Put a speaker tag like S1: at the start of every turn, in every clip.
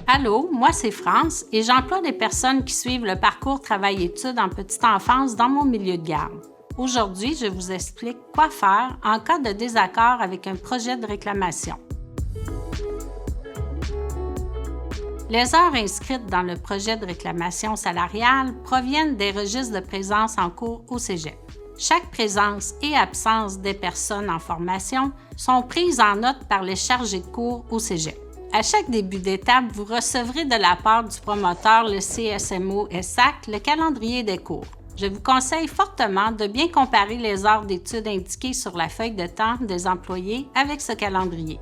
S1: Allô, moi c'est France et j'emploie des personnes qui suivent le parcours travail-études en petite enfance dans mon milieu de garde. Aujourd'hui, je vous explique quoi faire en cas de désaccord avec un projet de réclamation. Les heures inscrites dans le projet de réclamation salariale proviennent des registres de présence en cours au Cégep. Chaque présence et absence des personnes en formation sont prises en note par les chargés de cours au Cégep. À chaque début d'étape, vous recevrez de la part du promoteur, le CSMO-SAC, le calendrier des cours. Je vous conseille fortement de bien comparer les heures d'études indiquées sur la feuille de temps des employés avec ce calendrier.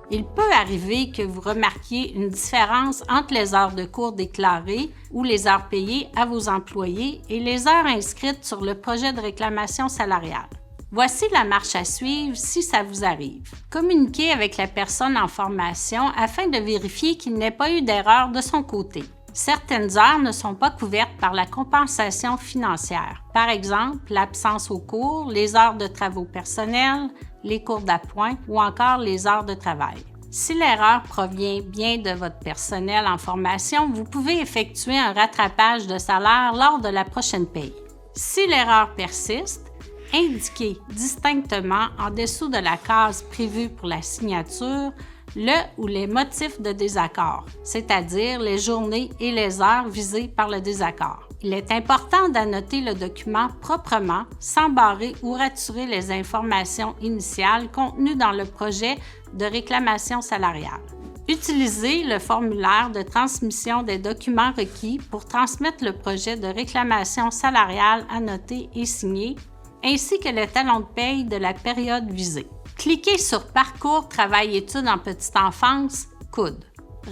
S1: Il peut arriver que vous remarquiez une différence entre les heures de cours déclarées ou les heures payées à vos employés et les heures inscrites sur le projet de réclamation salariale. Voici la marche à suivre si ça vous arrive. Communiquez avec la personne en formation afin de vérifier qu'il n'ait pas eu d'erreur de son côté. Certaines heures ne sont pas couvertes par la compensation financière. Par exemple, l'absence aux cours, les heures de travaux personnels, les cours d'appoint ou encore les heures de travail. Si l'erreur provient bien de votre personnel en formation, vous pouvez effectuer un rattrapage de salaire lors de la prochaine paye. Si l'erreur persiste, indiquez distinctement en dessous de la case prévue pour la signature le ou les motifs de désaccord, c'est-à-dire les journées et les heures visées par le désaccord. Il est important d'annoter le document proprement, sans barrer ou raturer les informations initiales contenues dans le projet de réclamation salariale. Utilisez le formulaire de transmission des documents requis pour transmettre le projet de réclamation salariale annoté et signé, ainsi que le talon de paye de la période visée. Cliquez sur Parcours travail-études en petite enfance, coude.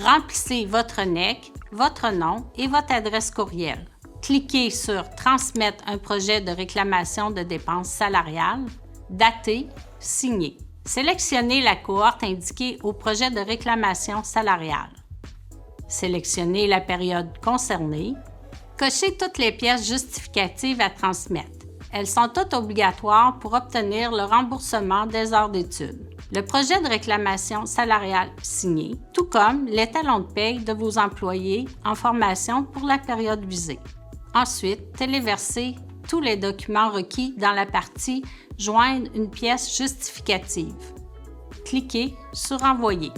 S1: Remplissez votre NEC, votre nom et votre adresse courriel. Cliquez sur Transmettre un projet de réclamation de dépenses salariales, dater, signer. Sélectionnez la cohorte indiquée au projet de réclamation salariale. Sélectionnez la période concernée. Cochez toutes les pièces justificatives à transmettre. Elles sont toutes obligatoires pour obtenir le remboursement des heures d'études. Le projet de réclamation salariale signé, tout comme les talons de paye de vos employés en formation pour la période visée. Ensuite, téléversez tous les documents requis dans la partie « Joindre une pièce justificative ». Cliquez sur « Envoyer ».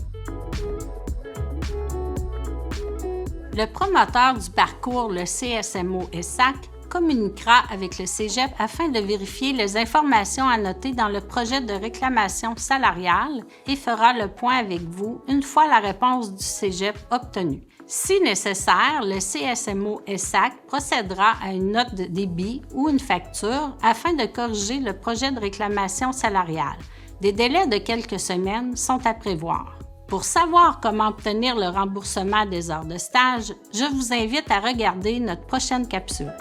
S1: Le promoteur du parcours, le CSMO-SAC, communiquera avec le Cégep afin de vérifier les informations annotées dans le projet de réclamation salariale et fera le point avec vous une fois la réponse du Cégep obtenue. Si nécessaire, le CSMO-SAC procédera à une note de débit ou une facture afin de corriger le projet de réclamation salariale. Des délais de quelques semaines sont à prévoir. Pour savoir comment obtenir le remboursement des heures de stage, je vous invite à regarder notre prochaine capsule.